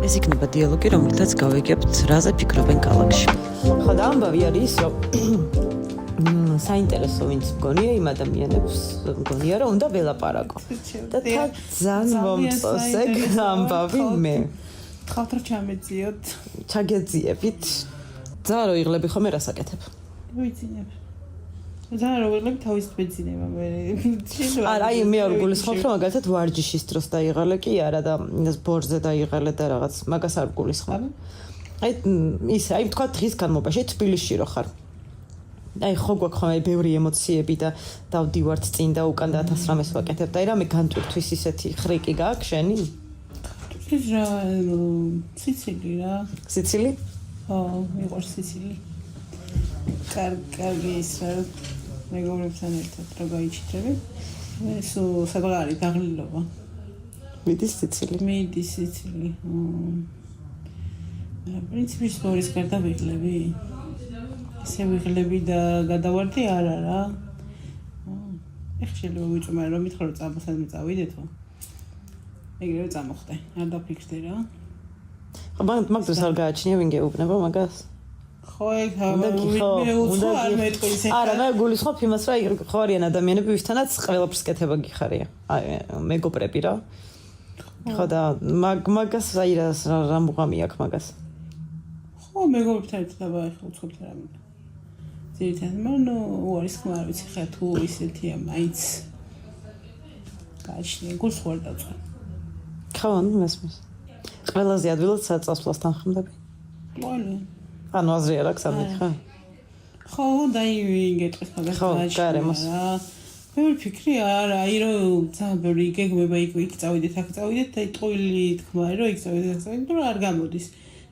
ეს იქნება დიალოგი, რომელთაც გავიგებთ, რაზე ფიქრობენ ქალაქში. ხო და ამბავი არის, რომ საინტერესო ვინც მგონია იმ ადამიანებს მგონია, რომ უნდა ველაპარაკო. და ძალიან მომწონს ეგ ამბავი მე. ხავთ რა ჩამეძიოთ? ჩაგეძიებით. ძალიან რო იღლები ხომ რას აკეთებ? ვიცინებ. ძალიან რო იღლები თავის ბეძინება მე. არა, აი მე არ გულისხმობ, რომ მაგალითად ვარჯიშის დროს დაიღალე კი არა და ბორზე დაიღალე და რაღაც მაგას არ გულისხმობ. აი ისე, აი თქვა დღის განმავლობაში თბილისში რო ხარ. აი ხო გვაქვს ხომ აი ბევრი ემოციები და დავდივართ წინ და უკან და 1000 რამეს ვაკეთებ და აი რამე განტვირთვის ისეთი ხრიკი გაქვს შენი? ის რა სიცილი რა. სიცილი? ხო, მიყვარს სიცილი. კარგი ის რა მეგობრებთან ერთად რა გაიჩიტები. მე სადღარი დაღლილობა. მიდის სიცილი? მიდის სიცილი. პრინციპში ბორის გარდა ვიღლები. ესე ვიღლები და გადავარდი არა რა. ეხლა შეიძლება ვიწმარე რომ მითხრა რომ წამოსადმე წავიდეთო. ეგრევე წამოხდე. არ დაფიქრდე რა. ხო, მაგ დროს არ გააჩნია ვინ გეუბნება მაგას? ხო, ეგ მე უცხო არ მეტყვი ისე. არა, მე გულისხმობ იმას, რომ ხო არიან ადამიანები, ვისთანაც ყველაფერს კეთება გიხარია. აი, მეგობრები რა. ხო და მაგას აი რა მუღამი აქვს მაგას. ხო, მეგობრებთან ერთად აბა ეხლა უცხობთ რა მინდა. ძირითადად, მაგრამ უარის ხმა არ ვიცი ხა თუ ისეთია მაინც. გააჩნია გულს ხوار დავწვა. ხო, მესმის. ყველაზე ადვილად საწასვლას თანხმდები? ყველა. ანუ აზრი არ აქვს ამით ხა? ხო, და იგეთყვის მაგას გააჩნია. მე ვფიქრი არა, აი რომ ძალიან ბევრი გეგმება იქ წავიდეთ, აქ წავიდეთ და ტყუილი თქმა რომ იქ წავიდეთ, აქ წავიდეთ, რომ არ გამოდის.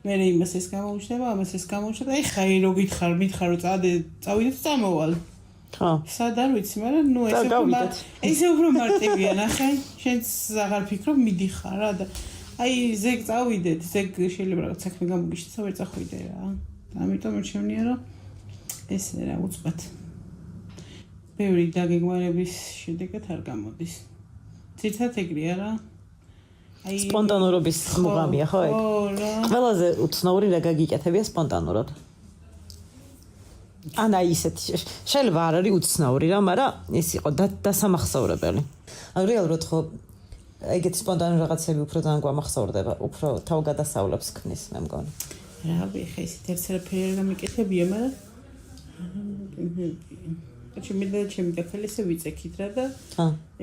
მე იმას ეს გამოუჩნდება, ამას ეს გამოუჩნდება, აი ხა რო გითხარ, მითხარ რომ წავიდეთ, წამოვალ. ხო. სად არ ვიცი, მაგრამ ნუ ესე უფრო მარტივია, ნახე, შენც აღარ ფიქრობ, მიდიხარ რა და აი ზეგ წავიდეთ, ზეგ შეიძლება რაღაც საქმე გამოგიშთა, ვერ წახვიდე რა. ამიტომ მერჩემნია რომ ეს რა უცბად. ბევრი დაგეგმარების შედეგად არ გამოდის. ცირთად ეგრეა რა. აი სპონტანურობის მუღამია ხო ეგ? ხო რა. ყველაზე უცნაური რა გაგიკეთებია სპონტანურად. ანა ისეთ შეიძლება არ არის უცნაური რა, მაგრამ ეს იყო დასამახსოვრებელი. ანუ რეალურად ხო ეგეთ სპონტანურ რაღაცები უფრო ძალიან გვამახსოვრდება, უფრო თავგადასავლებს ქმნის, მე მგონი. რა ვიხე ისეთ ერთერაფერი არ გამიკეთებია, მაგრამ ჩემი დაქალი ესე ვიწექით რა და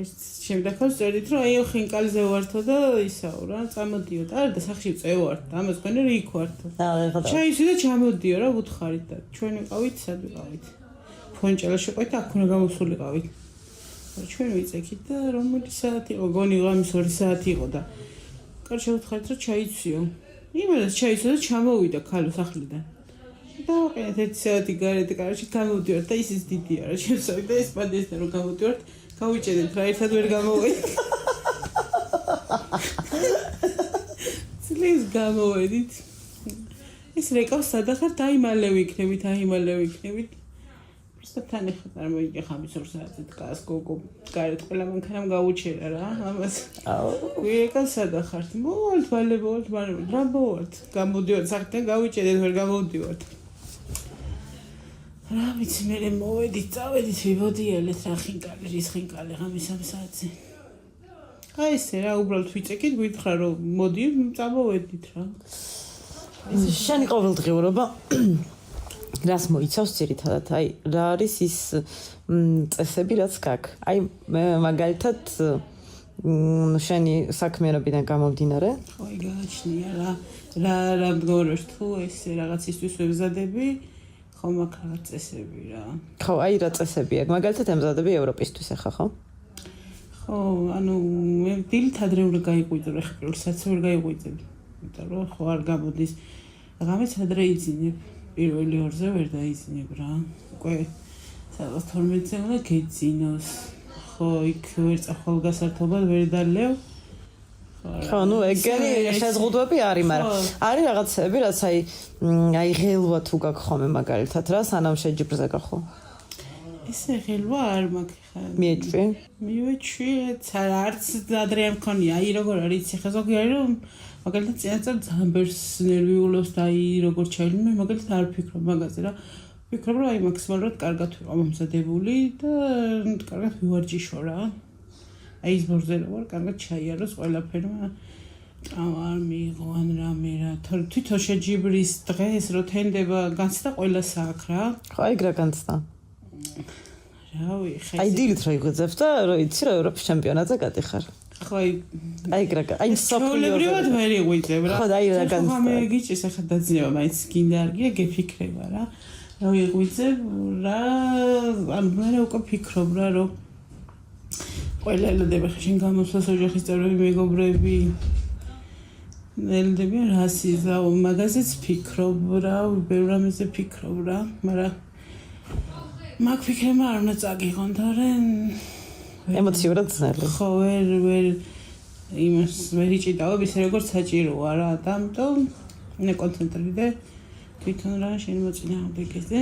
ეს ჩემი დაქალი წერდით რომ აი ხინკალზე ვართო და ისაო რა წამოდიო და არა და სახში წევართ ამას გქონე რომ იქ ვართო ჩაიცი და ჩამოდიო რა ვუთხარით და ჩვენ ვიყავით სად ვიყავით ფონჭელაში ყავით აქ უნდა გამოსულიყავით ჩვენ ვიწექით და რომელი საათი იყო გონი ღამის 2 საათი იყო და კარგი შევთხარით რომ ჩაიციო იმედად ჩაიცო და ჩამოვიდა ქალო სახლიდან და ვაყენეთ 1 საათი გარეთ კარში გამოვდივართ და ისიც დიდია რა შევსავით და ეს პანდესთან რომ გამოვდივართ გავიჭედეთ რა ერთად ვერ გამოვედით წლის გამოვედით ეს რეკავს სადახართ აი მალე ვიქნებით просто თან ეხა წარმოიდგე ხამის 2 საათზე დგას გოგო გარეთ ყველა მანქანამ გაუჩერა რა ამას ვირეკავს სადახართ მოვალთ ვალებოვალთ მაგრამ რა მოვართ გამოდივართ საერთოდ გავიჭედეთ ვერ გამოვდივართ რა ვიცი მე მოვედით წავედით ვიბოდიელეთ რა ხინკალი რის ხინკალი ღამის 3 საათზე აი ესე რა უბრალოდ ვიწეკით გითხრა რომ მოდი წამოვედით რა შენი ყოველდღიურობა რას მოიცავს ძირითადად აი რა არის ის წესები რაც გაქვს აი მაგალითად შენი საქმიანობიდან გამომდინარე ხო გააჩნია რა მდგომარეობაშ თუ ეს რაღაცისთვის ვებზადები ხომ აქ რაღაც წესები რა ხო აი რა წესები აქვს მაგალითად ემზადები ევროპისთვის ახლა ხო ხო ანუ მე დილით ადრე უნდა გაიყვიდო რა პირველ საათზე ვერ გაიყვიდები იმიტომ რომ ხო არ გამოდის ღამეს ადრე იძინებ პირველი 2-ზე ვერ დაიძინებ რა უკვე სადღაც 12-ზე უნდა გეძინოს ხო იქ ვერ წახვალ გასართობად ვერ დალევ ხო ნუ ეგენი შეზღუდვები არის მაგრამ არის რაღაცები რაც აი ღელვა თუ გაქვს ხოლმე მაგალითად რა სანამ შეჯიბრზე გახო ესე ხელვა არ მაქვს ხა. მიეჭვი? ცარა არც ადრე არ მქონია. აი როგორ არის იცი ხა ზოგი არის რომ მაგალითად წინასწარ ძალიან ბევრს ნერვიულობს და აი როგორ ჩაილინე მე მაგალითად არ ვფიქრობ მაგაზე რა. ვფიქრობ რომ აი მაქსიმალურად კარგად ვიყავ მომზადებული და კარგად ვივარჯიშო რა. აი ის ბორზე რა ვარ კარგად ჩაიაროს ყველაფერმა. არ მიიღო ან რამე რა თვითონ შეჯიბრის დღეს რო თენდება განცდა ყველა სააქ რა ხო აი გრა განცდა რავი ხე აი დილით რო იღვიძებ და რო იცი რომ ევროპის ჩემპიონატზე გადიხარ ხო აი გრა აი სოფლიოდ ვერ იღვიძებ რა ხო აი რა განცდა მე გიჭირს ახლა დაძინება მაინც გინდა არ გია გეფიქრება რა რო იღვიძებ რა ან მე უკვე ფიქრობ რა რომ ყველა ელოდება შენ გამოსვლას ოჯახის წევრები მეგობრები ნელდებიან რასიზა მაგაზეც ფიქრობ რა ბევრ რამეზე ფიქრობ რა მაგრამ მაგ ფიქრება არ უნდა წაგიღონ და რენ ემოციურად ძნელი ხო ვერ იმას ვერ იჭიდავ ისე როგორც საჭიროა რა და ამიტომ მე კონცენტრირდე თვითონ რა შენ მოწინააღმდეგეზე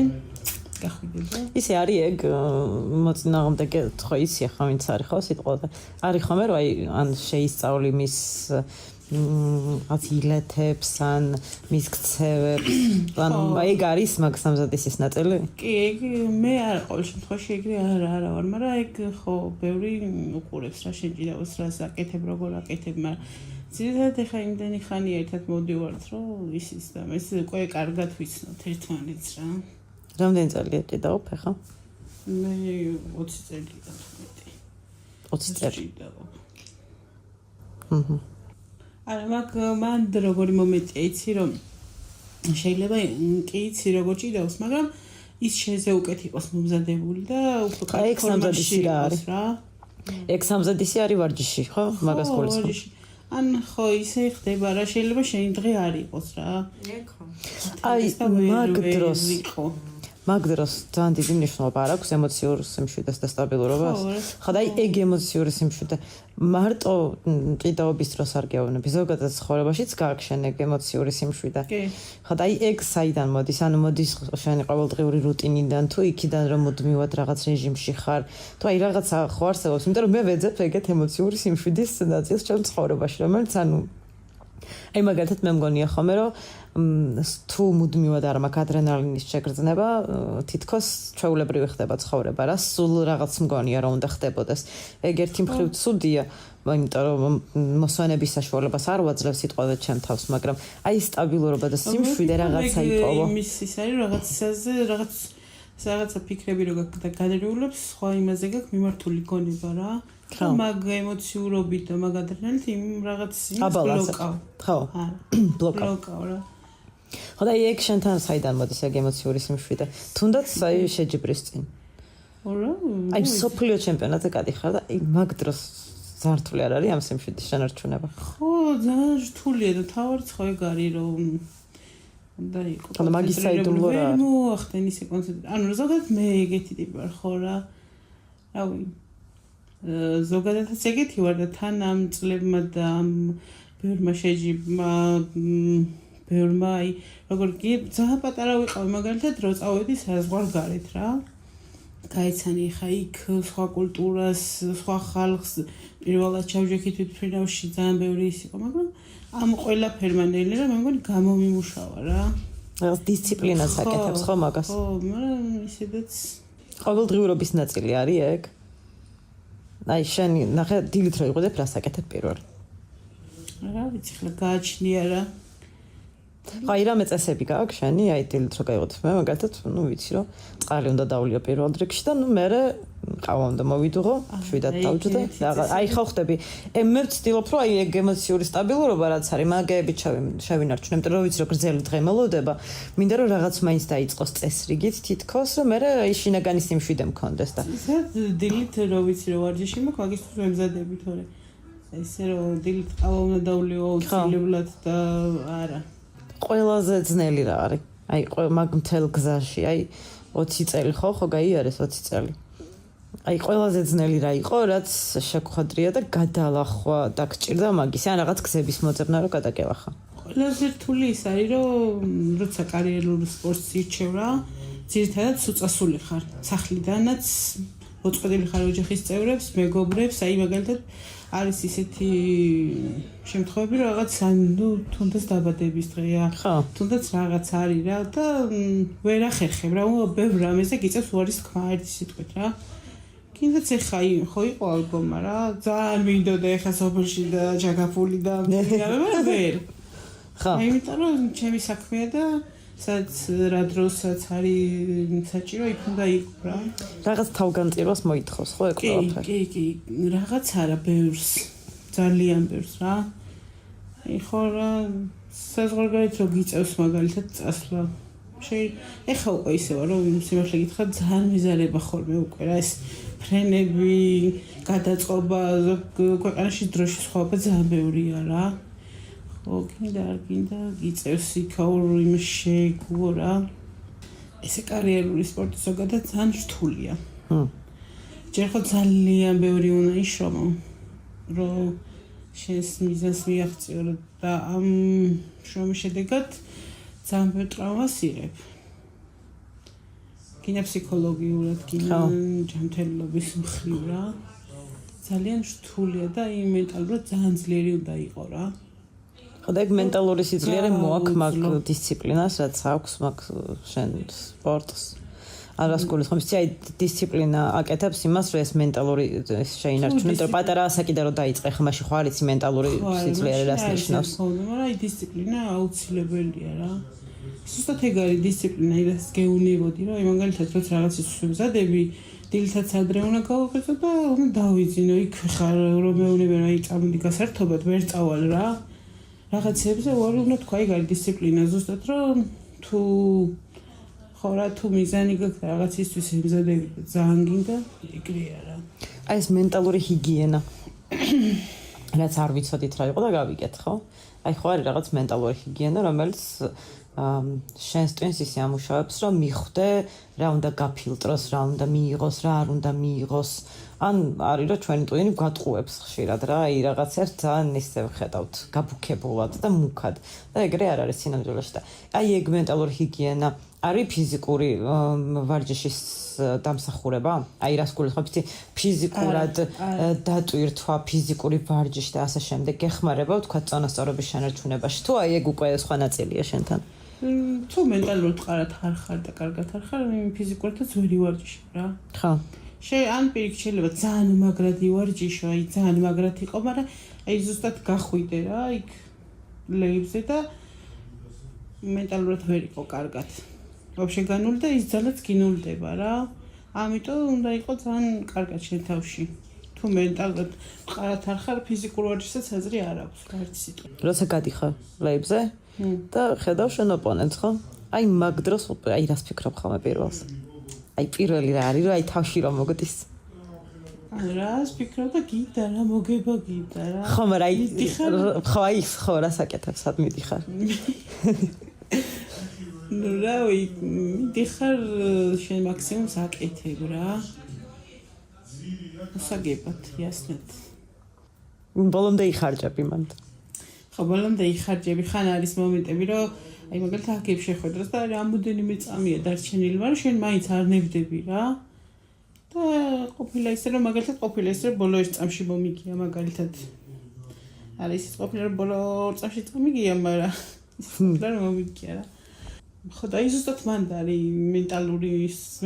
გახვიდება ისე არის ეგ მოწინააღმდეგე ხო ისე ხა ვინც არის ხო სიტყვა არის ხომ რომ აი ან შეისწავლი მის აცილეთებს ან მის ქცევებს ან ეგ არის მაგ სამზადისის ნაწილი? კი, ეგ მე არ ყოველ შემთხვევაში ეგრე არა ვარ, მაგრამ ეგ ხო ბევრი უყურებს რა შეჭიდავს რა საკეთებ როგორ აკეთებ, მაგრამ ძირითადად ეხა იმდენი ხანი ერთად მოდივართ, რომ ისიც და ეს უკვე კარგად ვიცნობთ ერთმანეთს რა. რამდენი წელია ჭიდაობ ეხა? მე 20 წელია მეტი. 20 წელი. არა მან როგორი მომენტია იცი რომ შეიძლება კი იცი როგორ ჭიდავს მაგრამ ის შეზე უკეთ იყოს მომზადებული და უფრო კარგი სამზადისი რა არის რა ეგ სამზადისი არის ვარჯიში ხო მაგას გულისხმობ ან ხო ისე ხდება რა შეიძლება შენი დღე არ იყოს რა ეგ ხო აი მაგ დროს ძალიან დიდი მნიშვნელობა არ აქვს ემოციურ სიმშვიდეს და სტაბილურობას. ხა და აი ეგ ემოციური სიმშვიდე მარტო ჭიდაობის დროს არ გეუბნები, ზოგადად ცხოვრებაშიც გააჩენ ეგ ემოციური სიმშვიდე. ხა და აი ეგ საიდან მოდის? ანუ მოდის შენი ყოველდღიური რუტინიდან თუ იქიდან რომ მუდმივად რაღაც რეჟიმში ხარ, თუ აი რაღაცა ხო არსებობს, იმიტომ რომ მე ვეძებ ეგეთ ემოციური სიმშვიდის ნაწილს ჩემ ცხოვრებაში, რომელიც ანუ აი მაგალითად მე მგონია ხოლმე რომ თუ მუდმივად არ მაქვს ადრენალინის შეგრძნება თითქოს ჩვეულებრივი ხდება ცხოვრება რა სულ რაღაც მგონია რომ უნდა ხდებოდეს ეგ ერთი მხრივ ცუდია იმიტომ რომ მოსვენების საშუალებას არ ვაძლევ სიტყვაზე ჩემ თავს მაგრამ აი სტაბილურობა და სიმშვიდე რაღაცა იპოვო იმის ის არის რაღაცაზე რაღაცა ფიქრები რო გაქვს და გადარივულებს სხვა იმაზე გაქვს მიმართული გონება რა მაგ ემოციურობით და მაგ ადრენალინით იმ რაღაც იმას ბლოკავ ხო ბლოკავ რა ხო და ეგ შენთან საიდან მოდის ეგ ემოციური სიმშვიდე თუნდაც აი შეჯიბრის წინ რა აი სოფლიო ჩემპიონატზე გადიხარ და აი მაგ დროს ზართული არ არის ამ სიმშვიდის შენარჩუნება ხო ძალიან რთულია და თავარიც ხო ეგ არის რომ და იყო ანუ მაგის საიდუმლო რა მოახდენ ისე კონცენტრირება ანუ ზოგადად მე ეგეთი ტიპი ვარ ხო რა რავი ზოგადადაც ეგეთი ვარ და თან ამ წლებმა და ამ ბევრმა შეჯიბმა ბევრმა აი როგორ კი ძალიან პატარა ვიყავ მაგალითად რო წავედი საზღვარგარეთ რა გაიცანი ხა იქ სხვა კულტურას სხვა ხალხს პირველად ჩავჯექით თვითფრინავში ძალიან ბევრი ის იყო მაგრამ ამ ყველაფერმა ნელ-ნელა მე მგონი გამომიმუშავა რა რაღაც დისციპლინას აკეთებს ხო მაგას ხო მაგრამ ისედაც ყოველდღიურობის ნაწილი არის ეგ აი შენი ნახე დილით რო იყვიდებ რას აკეთებ პირველ რა ვიცი ხლა გააჩნია რა აი რა მეწესები გაქვს შენი აი დილით რო გაიყვიდებ მე მაგალითად ნუ ვიცი რომ წყალი უნდა დავლიო პირველ რიგში და ნუ მე ყავა უნდა მოვიდუღო შვიდად დავჯდე აი ხო ხდები მე ვცდილობ რომ აი ეგ ემოციური სტაბილურობა რაც არის მაგეებით შევინარჩუნე იმიტომ რომ ვიცი რომ გრძელი დღე მელოდება მინდა რომ რაღაც მაინც დაიწყოს წესრიგით თითქოს რომ მე აი შინაგანი სიმშვიდე მქონდეს და ისე დილით რო ვიცი რომ ვარჯიში მაქვს მაგისთვის ვემზადები თორე ესე რომ დილით ყავა უნდა დავლიო აუცილებლად და არა ყველაზე ძნელი რა არის აი მაგ მთელ გზაში აი 20 წელი ხო გაიარეს 20 წელი აი ყველაზე ძნელი რა იყო რაც შეგხვედრია და გადალახვა დაგჭირდა მაგის ან რაღაც გზების მოძებნა რომ გადაგელახა ყველაზე რთული ის არის რომ როცა კარიერულ სპორტს ირჩევ რა ძირითადად უწასული ხარ სახლიდანაც მოწყვეტილი ხარ ოჯახის წევრებს, მეგობრებს, აი მაგალითად არის ისეთი შემთხვევები, რომ რაღაც თუნდაც დაბადების დღეა, თუნდაც რაღაც არის რა და ვერ ახერხებ რა, ბევრ რამეზე გიწევს უარის თქმა ერთი სიტყვით რა. კიდეც ეხა ხო იყო ალბომა რა, ძალიან მინდოდა ეხა სოფელში და ჯაგაფული და მაგრამ ვერ. ხო. იმიტომ რომ ჩემი საქმეა და სადაც რა დროსაც არის საჭირო იქ უნდა იყო რა. რაღაც თავგანწირვას მოითხოვს ხო ეგ ყველაფერი? კი, რაღაც არა ბევრს, ძალიან ბევრს რა. ხო რა საზღვარგარეთ რო გიწევს მაგალითად წასვლა. ეხა უკვე ისევა რომ სიმართლე გითხრათ ძალიან მიზარება ხოლმე უკვე რა ეს ფრენები, გადაწყობა ქვეყანაში დროშის ხვაობა ძალიან ბევრია რა. ხო, კიდე გიწევს იქაურ იმ შეგუო რა. ესე კარიერული სპორტი ზოგადად ძალიან რთულია. ჯერ ხო ძალიან ბევრი უნდა იშრომო, რომ შენს მიზანს მიაღწიო და ამ შრომის შედეგად ძალიან ბევრ ტრავმას იღებ. კიდე ფსიქოლოგიურად, კიდე ჯანმრთელობის მხრივ რა. ძალიან რთულია და იმ მენტალურად ძალიან ძლიერი უნდა იყო რა. ხო და ეგ მენტალური სიძლიერე მოაქვს მაგ დისციპლინას, რაც აქვს მაგ შენ სპორტს. არას გულისხმობს, აი დისციპლინა აკეთებს იმას, რომ ეს მენტალური შეინარჩუნოს, რომ პატარა ასაკიდან რომ დაიწყე, ხო მაშინ ხო არის მენტალური სიძლიერე რას ნიშნავს? ხო, მაგრამ აი დისციპლინა აუცილებელია რა. ზუსტად ეგ არის დისციპლინა, ის გეუნებოდი, რომ აი მაგალითად როცა რაღაცის ვზადები, დილითაც ადრე უნდა გავაკეთო და უნდა დავიძინო, იქ ხარ რომ მეუნებენ, აი წამოდი გასართობად, ვერ წავალ რა. რაღაცებზე უარი უნდა თქვა, ეგ არის დისციპლინა, ზუსტად რომ თუ ხო რა თუ მიზანი გაქვს რაღაცისთვის ემზადები და ძალიან გინდა, ეგრეა რა. აი ეს მენტალური ჰიგიენა. რაც არ ვიცოდით რა იყო და გავიგეთ, ხო? აი ხო არის რაღაც მენტალური ჰიგიენა, რომელიც შენს ტვინს ისე ამუშავებს, რომ მიხვდე რა უნდა გაფილტროს, რა უნდა მიიღოს, რა არ უნდა მიიღოს. ან არის რომ ჩვენი ტვინი გვატყუებს ხშირად რა, აი რაღაცებს ძალიან ისე ვხედავთ, გაბუქებულად და მუქად. და ეგრე არ არის სინამდვილეში და აი ეგ მენტალური ჰიგიენა არის ფიზიკური ვარჯიშის დამსახურება? აი რას გულისხმობთ? ფიზიკურად დატვირთვა, ფიზიკური ვარჯიში და ასე შემდეგ გეხმარება თქვა წონასწორობის შენარჩუნებაში. თუ აი ეგ უკვე სხვა ნაწილია შენთან? თუ მენტალურად ყარად არ ხარ და კარგად არ ხარ, ფიზიკურადაც ვერ ივარჯიშებ რა. ხო. ან პირიქით შეიძლება ძალიან მაგრად ივარჯიშო, აი ძალიან მაგრად იყო, მაგრამ აი ზუსტად გახვიდე რა, იქ ლეიბზე და მენტალურად ვერ იყო კარგად. ვაფშე განული და ის ძალაც გინულდება რა. ამიტომ უნდა იყო ძალიან კარგად შენ თავში. თუ მენტალურად ყარად არ ხარ, ფიზიკურ ვარჯიშსაც აზრი არ აქვს, ერთი სიტყვა. როცა გადიხარ ლეიბზე და ხედავ შენ ოპონენტს, ხო? აი მაგ დროს აი რას ფიქრობ ხოლმე პირველს? აი პირველი რა არის, რომ აი თავში რომ მოგდის. რას ფიქრობ და გინდა რა მოგება გინდა რა. ხო, მაგრამ აი ხო აი ხო რას აკეთებს, სად მიდიხარ? ნუ რა მიდიხარ შენ მაქსიმუმს აკეთებ რა. საგებად, яснет. ბოლომდე იხარჯები მანდ. ხო, ბოლომდე იხარჯები, ხან არის მომენტები, რომ აი მაგალითად აქ შეხვედრას და რამოდენიმე წამია დარჩენილი, მაგრამ შენ მაინც არ ნებდები რა. და ყოფილა ისე რომ მაგალითად ყოფილა ისე რომ ბოლო ერთ წამში მომიგია მაგალითად. არის ის ყოფილა რომ ბოლო წამში წამიგია, მაგრამ ყოფილა რომ მომიგია რა. ხო და ის ზუსტად მანდ არის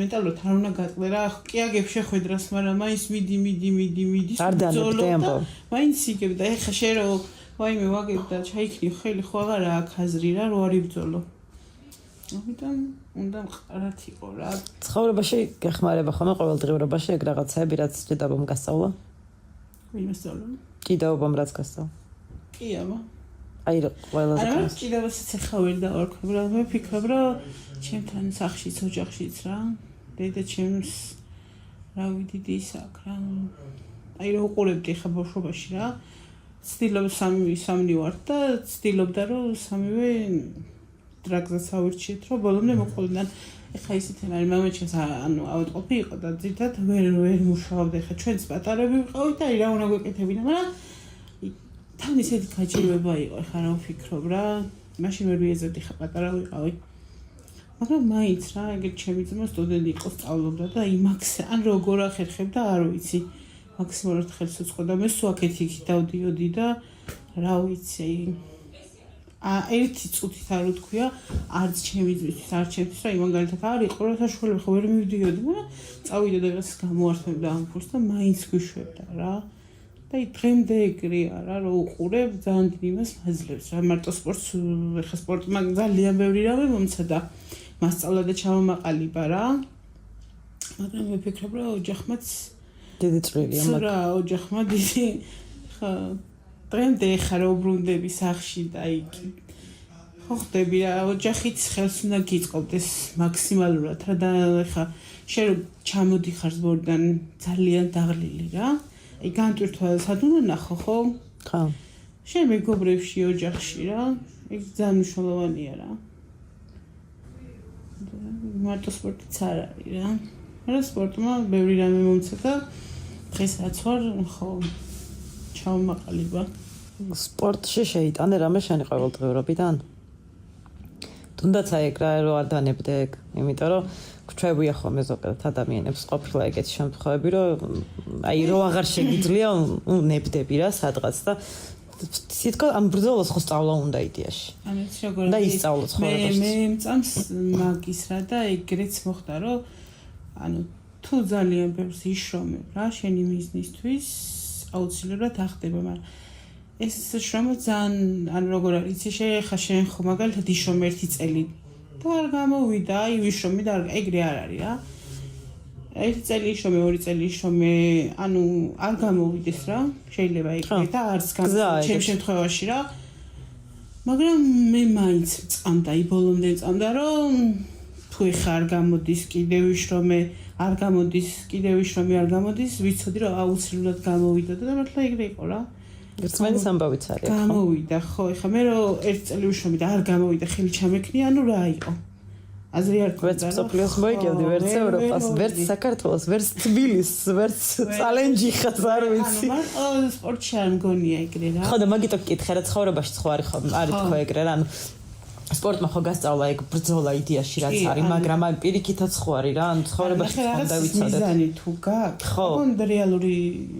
მენტალურად არ უნდა გაწყდე რა. კი აგებ შეხვედრას, მაგრამ მაინც მიდი. არ დანებდე ამბავ. მაინც იგებ და ეხა შენ რო ვაიმე ვაგებ და ჩაიქნი ხელი ხო აღარა აქ აზრი რა, რო არ იბრძოლო. ამიტომ უნდა მყარად იყო რა. ცხოვრებაში გეხმარება ხოლმე ყოველდღიურობაში ეგ რაღაცები, რაც ჭიდაობამ გასწავლა? ვინმე სწავლა? ჭიდაობამ რაც გასწავლა. კი აბა. აი ყველაზე არა ჭიდაობასაც ეხა ვერ დავარქვებ რა, მე ვფიქრობ რომ ჩემთან სახშიც ოჯახშიც რა, დედა ჩემს რა ვიდიდი ის აქ რა. აი რო უყურებდი ეხა ბავშვობაში რა. ცდილობ სამნი ვარ და ცდილობდა რომ სამივე დრაგზეც ავირჩიეთ რომ ბოლომდე მოყოლიდან ეხა ისეთი არის მამაჩემს ანუ ავატყოფი იყო და ძირთად ვერ მუშაობდა ეხა ჩვენც პატარები ვიყავით და რა უნდა გვეკეთებინა მაგრამ თან ისეთი გაჭირვება იყო ეხა რა ვფიქრობ რა მაშინ ვერ ვიეზებდი ხა პატარა ვიყავი მაგრამ მაინც რა, ეგრეთ ჩემი ძმა სტუდენტი იყო, სწავლობდა და იმაქს ან როგორ ახერხებდა, არ ვიცი. მაქსიმალურად ხელს უწყობდა, მე სულ აქეთ-იქით დავდიოდი და რა ვიცი. ერთი წუთით არ უთქვია, არც ჩემი ძმისთვის, არც ჩემთვის რა იმანგალითად არ იყო, რა საშუალება ხო ვერ მივდიოდი, მაგრამ წავიდა და რაღაც გამოართმევდა ამ ფულს და მაინც გვიშვებდა რა. და დღემდე ეგრეა რა, რომ უყურებ ძალიან დიდ იმას მაძლევს რა, მარტო სპორტს, ეხლა სპორტმა ძალიან ბევრი რამე მომცა და მასწავლა და ჩამომაყალიბა რა. მაგრამ მე ვფიქრობ, რომ ოჯახმაც დიდი წვლილია მაგ. რა, ოჯახმა დიდი ხა დღემდე ხარ უბრუნდები სახში და იქ ხო ხდები რა, ოჯახიც ხელს უნდა გიწყობდეს მაქსიმალურად რა და ხა შენ რომ ჩამოდიხარ ზბორიდან ძალიან დაღლილი რა. აი განტვირთვა სად უნდა ნახო ხო? ხო. შენ მეგობრებში ოჯახში რა, ეგ ძალიან მნიშვნელოვანია რა. მარტო სპორტიც არ არის რა. მაგრამ სპორტმა ბევრი რამე მომცა და დღესაც ვარ ხო ჩამომაყალიბა. სპორტში შეიტანე რამე შენი ყოველდღიურობიდან? თუნდაც აი ეგ რა რომ არ დანებდე ეგ, იმიტომ რომ გვჩვევია ხოლმე ზოგადად ადამიანებს ყოფილა ეგეთი შემთხვევები, რომ აი რო აღარ შეგიძლია ნებდები რა სადღაც და თითქოს ამ ბრძოლას ხო სწავლა უნდა იდეაში. ამით როგორ და ისწავლო ცხოვრებაში. მე მწამს მაგის რა და ეგრეც მოხდა რომ ანუ თუ ძალიან ბევრს იშრომებ რა შენი მიზნისთვის აუცილებლად ახდება, მაგრამ ეს შრომა ძალიან ანუ როგორ არის ხა შენ ხო მაგალითად იშრომ ერთი წელი და არ გამოვიდა, აი ვიშრომე და ეგრე არ არის რა. ერთი წელი იშრომე, ორი წელი იშრომე, ანუ არ გამოვიდეს რა, შეიძლება ეგრე და არც ჩემ შემთხვევაში რა. მაგრამ მე მაინც წამდა, ბოლომდე წამდა, რომ თუ ეხა არ გამოდის, კიდევ ვიშრომე, არ გამოდის, კიდევ ვიშრომე, არ გამოდის, ვიცოდი რომ აუცილებლად გამოვიდა და მართლა ეგრე იყო რა. ერთმანეთის ამბავიც არის ხო? გამოვიდა ხო, ეხა მე რომ ერთ წელი ვიშრომე და არ გამოვიდა, ხელი ჩამექნია, ანუ რა იყო? აზრი არ გვერდ სოფლიოს მოიგებდი, ვერც ევროპას, ვერც საქართველოს, ვერც თბილისს, ვერც წალენჯი ხაც არ ვიცი. ანუ სპორტში არ მგონია ეგრე რა. ხო და მაგითო გკითხე რა ცხოვრებაში ხო არის ხო თქო ეგრე რა, ანუ სპორტმა ხო გასწავლა ეგ ბრძოლა იდეაში რაც არის, მაგრამ აი პირიქითაც ხო არის რა, ანუ ცხოვრებაში ხო უნდა ვიცოდეთ. მიზანი თუ გაქვს, ხო რეალური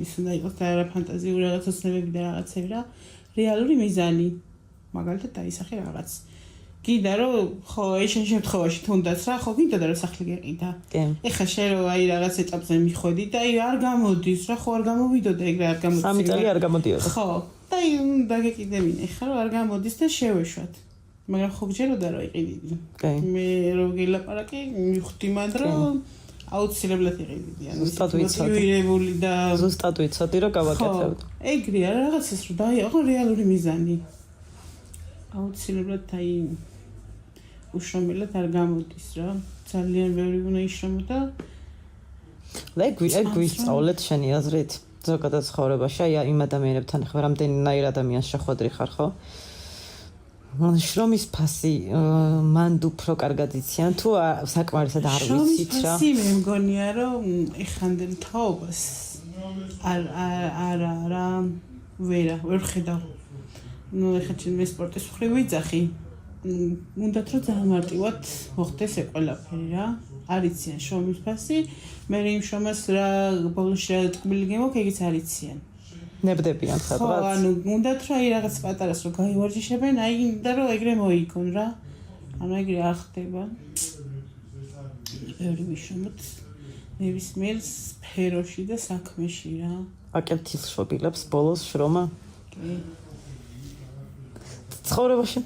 ის უნდა იყოს და რა ფანტაზიური რაღაც ოცნებები და რაღაცები რა, რეალური მიზანი. მაგალითად დაისახე რაღაც. გიდა რომ ხო ეს შემთხვევაში თუნდაც რა ხო გინდოდა რომ სახლი გეყიდა. ეხა შენ რომ აი რაღაც ეტაპზე მიხვედი და აი არ გამოდის რა ხო არ გამოვიდოდა ეგრე არ გამოდის. 3 წელი არ გამოდიოდა. ხო და აი დაგეკიდებინე ეხა რომ არ გამოდის და შევეშვათ. მაგრამ ხო გჯეროდა რომ იყიდი. მე რო გილაპარაკი მივხვდი მანდ რომ აუცილებლად იყიდი. ანუ ზუსტად ვიცოდი და ზუსტად ვიცოდი რომ გავაკეთებდი. ეგრეა რაღაცას რომ დაიწყო რეალური მიზანი. აუცილებლად აი უშრომელად არ გამოდის რა. ძალიან ბევრი უნდა იშრომო და ეგ გვისწავლეთ შენი აზრით ზოგადად ცხოვრებაში აი იმ ადამიანებთან ხარ რამდენიმე ადამიანს შეხვედრი ხარ ხო? შრომის ფასი მანდ უფრო კარგად იციან თუ საკმარისად არ ვიცით რა? შრომის ფასი მე მგონია რომ ეხანდელ თაობას არა ვერ ხედავ. ნუ ეხლა ჩემი სპორტის მხრივ ვიძახი. უნდათ რომ ძალიან მარტივად მოხდეს ეგ ყველაფერი რა. არ იციან შრომის ფასი, მე იმ შრომას რა ბოლოში რა ტკბილი გემოქ, ეგიც არ იციან. ნებდებიან სადღაც. ხო, ანუ უნდათ რომ აი რაღაც პატარას რომ გაივარჯიშებენ, აი და რომ ეგრე მოიგონ რა. ანუ ეგრე არ ხდება. ბევრი ვიშრომოთ ნებისმიერ სფეროში და საქმეში რა. აკეთილშობილებს ბოლოს შრომა. ცხოვრებაში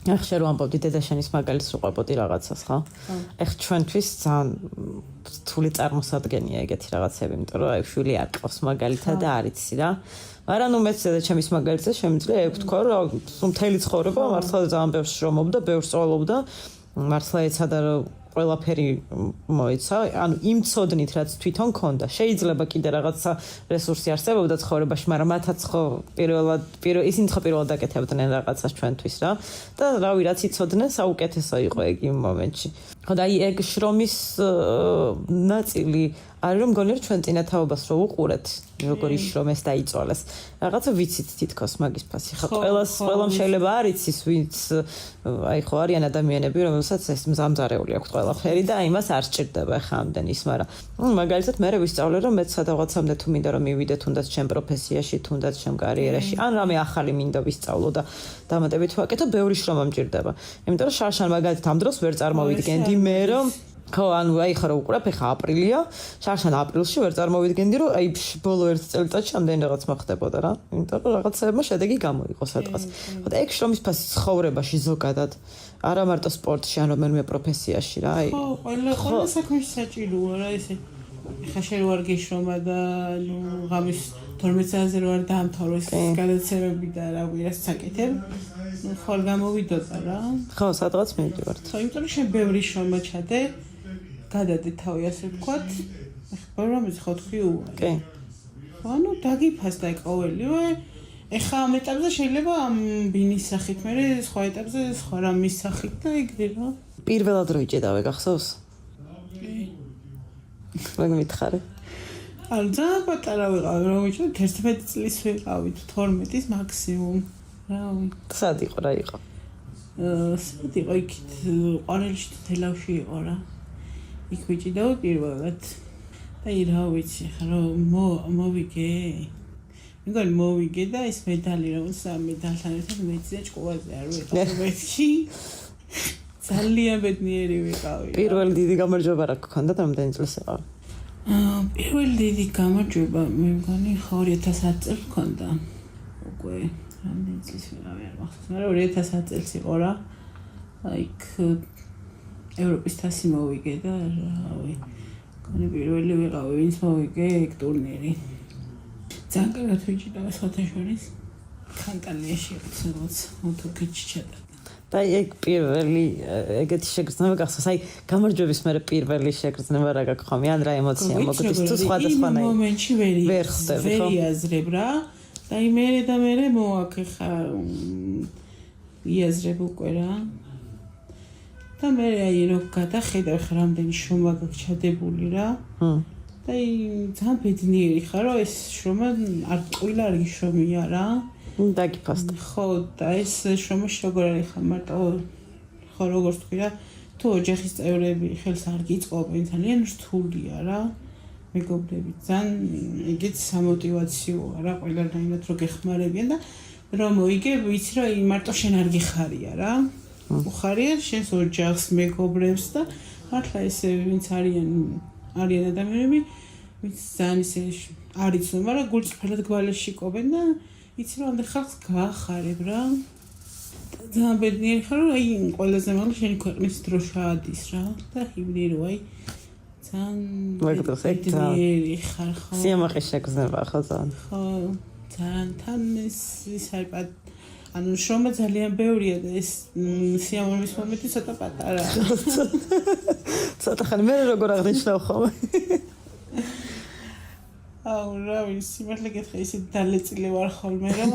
ახლა რომ ამბობდი დედაშენის მაგალითს უყვებოდი რაღაცას ხო? ეხლა ჩვენთვის ძალიან რთული წარმოსადგენია ეგეთი რაღაცები, იმიტომ რომ აი შვილი არ ყავს მაგალითად და არ იცი რა. მაგრამ ნუ მეც დედაშენის მაგალითზე შემიძლია ეგ ვთქვა, რომ მთელი ცხოვრება მართლა ძალიან ბევრს შრომობდა, ბევრს სწავლობდა, მართლა ეცადა რომ ყველაფერი მოეცა, ანუ იმ ცოდნით რაც თვითონ ქონდა. შეიძლება კიდე რაღაცა რესურსი არსებობდა ცხოვრებაში, მაგრამ მათაც ხო ისინი ხო პირველად აკეთებდნენ რაღაცას ჩვენთვის რა. და რავი, რაც იცოდნენ, საუკეთესო იყო ეგ იმ მომენტში. ხო და აი ეგ შრომის ნაწილი არის რომ მგონი რომ ჩვენ წინათაობას რო უყურეთ როგორი შრომეს დაიწვალეს რაღაცა ვიცით თითქოს მაგის ფასი ხო ყველამ შეიძლება არ იცის ვინც აი ხო არიან ადამიანები რომელსაც ეს მზამზარეული აქვს ყველაფერი და იმას არ სჭირდება ხა ამდენ ის მაგრამ მაგალითად მე ვისწავლე რომ მეც სადღაცამდე თუ მინდა რომ მივიდე თუნდაც ჩემ პროფესიაში თუნდაც ჩემ კარიერაში ან რამე ახალი მინდა ვისწავლო და დამატებით ვაკეთო ბევრი შრომა მჭირდება იმიტომ რომ შარშან მაგალითად ამ დროს ვერ წარმოვიდგენდი მე რომ ხო ანუ აი ხარო უყურებ ეხა აპრილია შარშან აპრილში ვერ წარმოვიდგენდი რომ აი ბოლო ერთ წელიწადში ამდენ რაღაც მოხდებოდა რა იმიტომ რომ რაღაცებმა შედეგი გამოიყო სადღაც ხო და ეგ შრომის ფასი ცხოვრებაში ზოგადად არა მარტო სპორტში ან რომელიმე პროფესიაში რა აი ხო ყველა საქმეში საჭიროა რა ესე ეხა შენ ვარ გეშრომა და ნუ ღამის 12 საათზე ვარ დაამთავრო ეს გადაცემები და რა ვირას საკეთებ ნუ ხვალ გამოვიდოდა რა ხო სადღაც მივდივართ ხო იმიტომ რომ შენ ბევრი შრომა ჩადე გადადე თავი ასე ვქოთ ეხლა რამის ხო თქვი უარი კი ანუ დაგიფასდა ყოველივე ეხლა ამ ეტაპზე შეიძლება ამ ბინის სახით მე სხვა ეტაპზე სხვა რამის სახით და იგივე რა პირველად რო იჭედავე გახსოვს კი მაგ მითხარი ანუ ძალიან პატარა ვიყავი რომ ვიჭრეთ 11 წლის ვიყავით 12-ის მაქსიმუმ რა სად იყო რა იყო სად იყო იქით ყვარელში თელავში იყო რა იქ ვიჭიდაო პირველად და რა ვიცი ხა რომ მოვიგე მეგონი მოვიგე და ეს მედალი რომ სამ მედალთან ერთად მეცია ჭკუაზე არ ვიყავ მეთქი ძალიან ბედნიერი ვიყავი პირველი დიდი გამარჯვება რა გქონდა რამდენი წლის იყო პირველი დიდი გამარჯვება მე მგონი 2010 წელს გქონდა უკვე რამდენი წლის ვიყავი არ მახსოვს მაგრამ 2010 წელს იყო რა აიქ ევროპის თასი მოვიგე და რავი მგონი პირველი ვიყავი ვინც მოვიგე ეგ ტურნირი ძალიან კარგად ვიჭირდა სხვათა შორის კანტალიაში რაღაც მოთურქეთში ჩატარდა და ეგ პირველი ეგეთი შეგრძნება გახსოვს აი გამარჯვების მერე პირველი შეგრძნება რა გაგხომი ან რა ემოცია მოგდის თუ სხვადასხვანაირი იმ მომენტში ვერ ხდები ხო ვერიაზრებ რა და მე მოაქხა იაზრებ უკვე რა და მე აი რო გადახედავ ხა რამდენი შრომა გაქვს ჩადებული რა და ძალიან ბედნიერი ხარ რომ ეს შრომა არ ტყუილა არ გიშრომია რა დაგიფასდა ხო და ეს შრომაში როგორ არის ხა მარტო ხო როგორც თქვი რა თუ ოჯახის წევრები ხელს არ გიწყობენ ძალიან რთულია რა მეგობრები ძალიან ეგეც სამოტივაციოა რა ყველანაირად რო გეხმარებიან და რომ მოიგებ ვიცი რომ მარტო შენ არ გიხარია რა უხარია შენს ოჯახს მეგობრებს და მართლა ესე ვინც არიან ადამიანები ვინც ძალიან ისე არ იცნობ მაგრამ გულწრფელად გვალეში ყოფენ და იცი რომ ამდენ ხალხს გაახარებ რა ძალიან ბედნიერი ხარ რომ აი ყველაზე მაღლა შენი ქვეყნის დრო შაადის რა და იმდენი რომ აი ძალიან ბედნიერი ხარ ხო სიამაყის შეგრძნება ხო ძალიან ხო ძალიან თან ის არის ანუ შრომა ძალიან ბევრია და ეს სიამოვნების მომენტი ცოტა პატარაა ცოტა ხანი მე როგორ აღნიშნავ ხოლმე აუ რა ვიცი სიმართლე გითხრა ისე დალეწილი ვარ ხოლმე რომ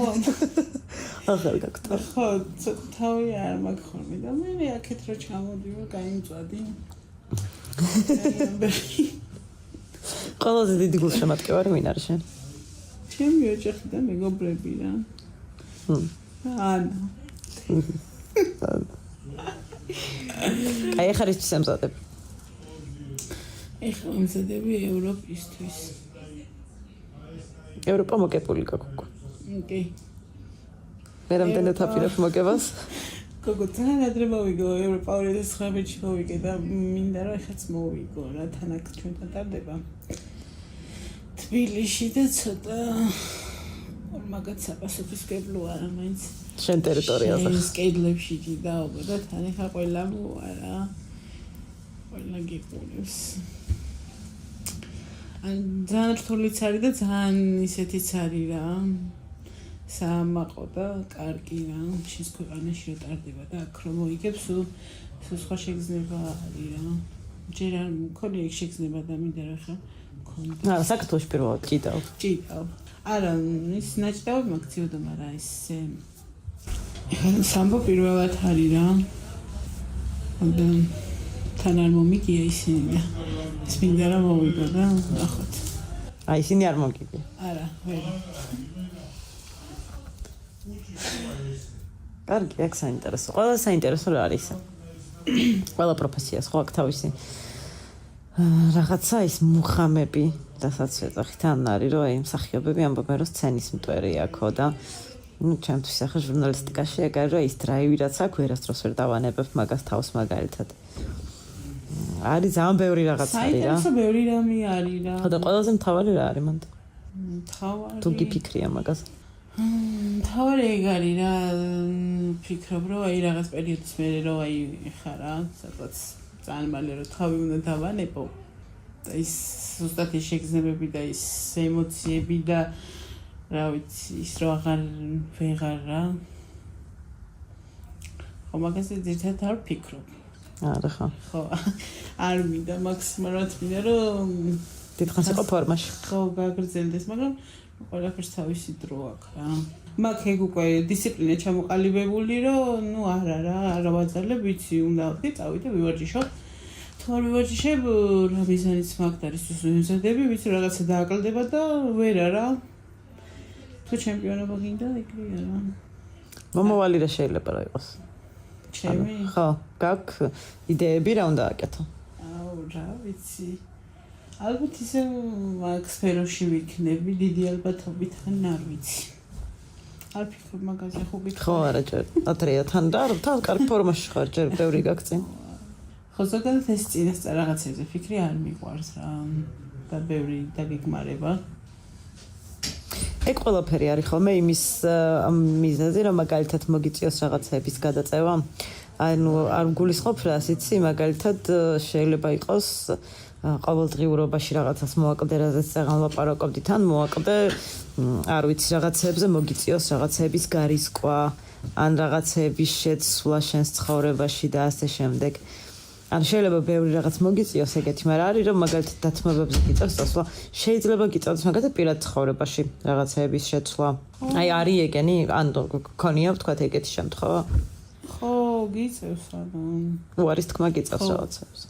ახალ გაკეთე ხო ცოტა თავი არ მაქვს ხოლმე და მე აქეთ რო ჩამოდივარ გაიმწვადი ყველაზე დიდი გულშემატკივარი ვინ არის შენ ჩემი ოჯახი და მეგობრები რა ანა აი ახლა ის შემზადებ ეხლა მომზადები ევროპისთვის ევროპა მოგებული გაგუქ კი მე რამდენად აპირებ მოგებას გოგო ძალიან ადრე მოვიგო ევროპა 2019-ში მოვიგე და მინდა რომ ეხაც მოვიგო რა თან აქ ჩვენთან ტარდება თბილისში და ცოტა მაგაც საპასუხისმგებლო არა მაინც შენ ტერიტორიაზე ეს კედლებში ჯიდაობა და თან ეხა ყველა მოარა ყველა გიყურებს ან ძალიან რთულიც არის და ძალიან ისეთიც არის რა საამაყო და კარგი რა შენს ქვეყანაში რო ტარდება და აქ რომ მოიგებს სულ სხვა შეგრძნება არის რა ჯერ არ მქონია ეგ შეგრძნება და მინდა რა ხა მქონდა არა საქართველოში პირველად ჭიდავ არა ის ნაჭდავ მაგციოდა მაგრამ ის ეხლა სამბო პირველად არის რა თან არ მომიგია ისინი და ის მინდა რომ მოვიგო და ნახოთ. აი ისინი არ მომიგია. არა, ვერ. კარგი, აქ საინტერესო. ყველა საინტერესო რა არის? ყველა პროფესია ხო აქ თავისი რაღაცა ის მუხამები დასაც ეძახით ან არის რომ აი მსახიობები ამბობენ რომ სცენის მტვერია ხო და ну ჩემთვის ახლა ჟურნალისტიკაში ეგ არის რომ ის დრაივი რაც აქვს ვერასდროს ვერ დავანებებ მაგას თავს მაგალითად არის ძალიან ბევრი რაღაც არის რა საინტერესო ბევრი რამე არის რა ხო და ყველაზე მთავარი რა არის მანდ მთავარი თუ გიფიქრია მაგას მთავარი ეგ არის რა ფიქრობ რომ აი რაღაც პერიოდის მერე რომ აი ხარ რა სადღაც ძალიან მალე რომ თავი უნდა დავანებო და ის ზუსტად ის შეგრძნებები და ის ემოციები და რა ვიცი ის რო ვეღარ რა ხო მაგაზე ძირითადად არ ვფიქრობ არა ხო არ მინდა მაქსიმალურად მინდა რომ დიდხანს იყო ფორმაში ხო გაგრძელდეს მაგრამ ყველაფერს თავისი დრო აქვს რა მაგ ეგ უკვე დისციპლინა ჩამოყალიბებული რომ ნუ არა რა არ ვაძალებ ვიცი უნდა ვდე წავიდე ვივარჯიშო თუ არ ვივარჯიშებ რა მიზანიც მაგ არის ვიმზადები ვიცი რაღაცა დააკლდება და ვერა რა თუ ჩემპიონობა გინდა ეგრეა რა მომავალი რა შეიძლება რა იყოს ჩემი ხო გაქვს იდეები რა უნდა აკეთო აუ რა ვიცი ალბათ ისე მაგ სფეროში ვიქნები დიდი ალბათობით ან არ ვიცი არ ფიქრობ მაგაზე ხო გიქხო ხო არა ჯერ ათრია თან და თან კარგ ფორმაში ხარ ჯერ ბევრი გაგწინ ხო ზოგადად ეს წინასწარ რაღაცებზე ფიქრი არ მიყვარს რა და ბევრი დაგეგმარება ეგ ყველაფერი არის ხოლმე იმის მიზეზი რომ მაგალითად მოგიწიოს რაღაცების გადაწევა ანუ არ გულისხმობ რას იცი მაგალითად შეიძლება იყოს ყოველდღიურობაში რაღაცას მოვაკლდე რაზეც წაღან ლაპარაკობდით ან მოვაკლდე არ ვიცი რაღაცებზე მოგიწიოს რაღაცების გარისკვა ან რაღაცების შეცვლა შენს ცხოვრებაში და ასე შემდეგ ან შეიძლება ბევრი რაღაც მოგიწიოს ეგეთი მაგრამ არის რომ მაგალითად დათმობებზე გიწევს წასვლა შეიძლება გიწევდეს მაგალითად პირად ცხოვრებაში რაღაცების შეცვლა აი არის ეგენი ან გქონია ვთქვათ ეგეთი შემთხვევა ხო გიწევს ანუ უარის თქმა გიწევს რაღაცებს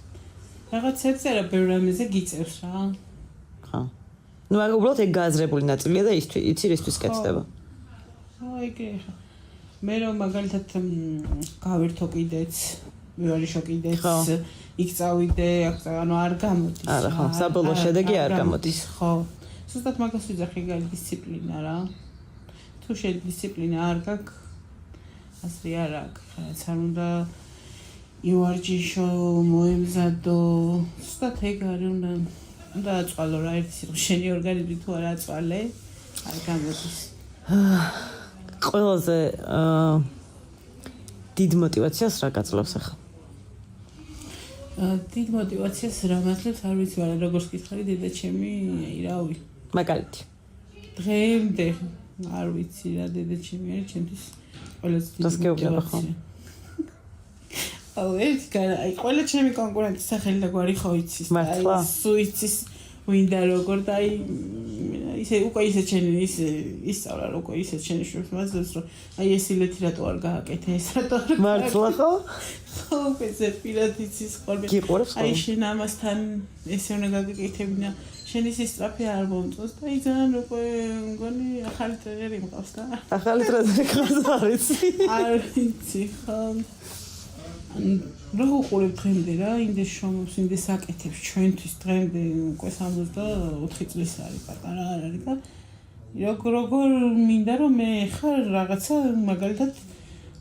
რაღაცებს არა ბევრ რამეზე გიწევს რა ხო ну მაგ უბრალოდ ეგ გააზრებული ნაწილია და იცი რისთვის კეთდება ხო ეგრე ხა მე რომ მაგალითად გავერთო კიდეც ვიარიშო კიდეც იქ წავიდე აქ ანუ არ გამოდის არა ხო საბოლოო შედეგი არ გამოდის ხო ზუსტად მაგას ვიძახი გალი დისციპლინა რა თუ შენ დისციპლინა არ გაქვს ასე არ აქვს რაც არ უნდა ივარჯიშო მოემზადო ზუსტად ეგ არის უნდა აწვალო რა ერთი სიტყვა შენი ორგანიზმი თუ არ აწვალე არ გამოდის ყველაზე დიდ мотиваციას რა გაძლევს ახლა დიდ мотиваციას რა მაძლევს არ ვიცი მაგრამ როგორც გითხარი დედა ჩემი აი რავი მაგალითი დღემდე არ ვიცი რა დედა ჩემი არის ჩემთვის ყველაზე დიდი мотиваცია აუ ეს აი ყველა ჩემი კონკურენტი სახელი და გვარი ხო იცის აი სუიცის ვინდა როგორ და აი ისე უკვე ისე ჩენი ისწავლა როგორ ისე ჩენი შურს მაძლევს რომ აი ეს ილეთი რატო არ გააკეთე ეს რატო არ მართლა ხო ხო ეს პირად იცის ხოლმე აი შენ ამასთან ესე უნდა გაგეკეთებინა შენ ის სწრაფი არ მომწონს და აი ძალიან უკვე მგონი ახალი ტრენერი მყავს და ახალი ტრენერი გყავს არ იცი არ იცი ხო რო უყურებ დღემდე რა ინდეს შრომობს ინდეს აკეთებს ჩვენთვის დღემდე უკვე 64 წლის არის პატარა არ არის და როგორ მინდა რომ მე ხარ რაღაცა მაგალითად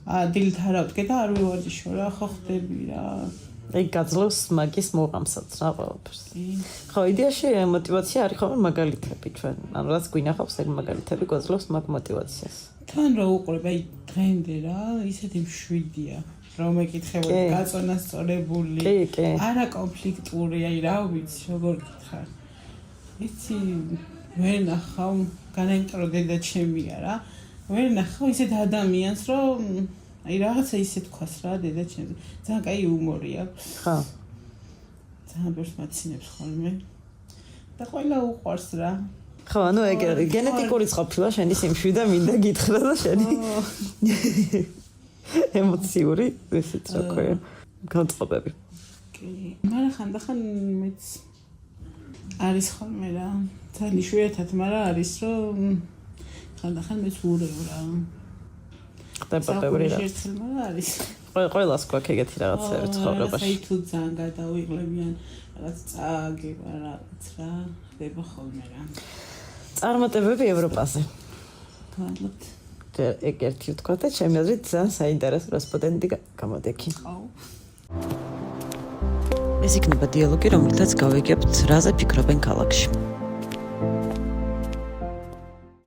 დილით არ ავდგე და არ ვივარჯიშო რა ხო ხდები რა ეგ გაძლევს მაგის მოყამსაც რა ყველაფერს ხო იდეაში мотиваცია არის ხოლმე მაგალითები ჩვენ ანუ რაც გვინახავს ეგ მაგალითები გაძლევს მაგ мотиваციას თან რო უყურებ აი დღემდე რა ისეთი მშვიდია რომ ეკითხებოდი გაწონასწორებული არა კონფლიქტური აი რა ვიცი როგორ გითხარ იცი ვერ ნახავ განაიმტრო დედა ჩემია რა ვერ ნახავ ისეთ ადამიანს რომ აი რაღაცა ისე თქვას რა დედა ჩემს ძალიან კაი იუმორი აქვს ხო ძალიან ბევრს მაცინებს ხოლმე და ყველა უყვარს რა ხო ანუ ეგ გენეტიკური ყოფილა შენი სიმშვიდე და მინდა გითხრა და შენი ემოციური ესეც რა ქვია განწყობები კი, მაგრამ ხანდახან მეც არის ხოლმე რა. ძალიან იშვიათად, მაგრამ არის რომ ხანდახან მეც ურევ რა. ხდებოდებრი რა. არის. ყველას გვაქვს ეგეთი რაღაცები ცხოვრებაში. აი თუ ძალიან გადავიღლებიან რაღაც წააგება რაღაც რა, ხდება ხოლმე რა. წარმატებები ევროპაზე. გალობთ. ეგ ერთი ვთქვა და ჩემი აზრით ძალიან საინტერესო რესპონდენტი გამოდექი. ეს იქნება დიალოგი, რომელთაც გავიგებთ, რაზე ფიქრობენ ქალაქში.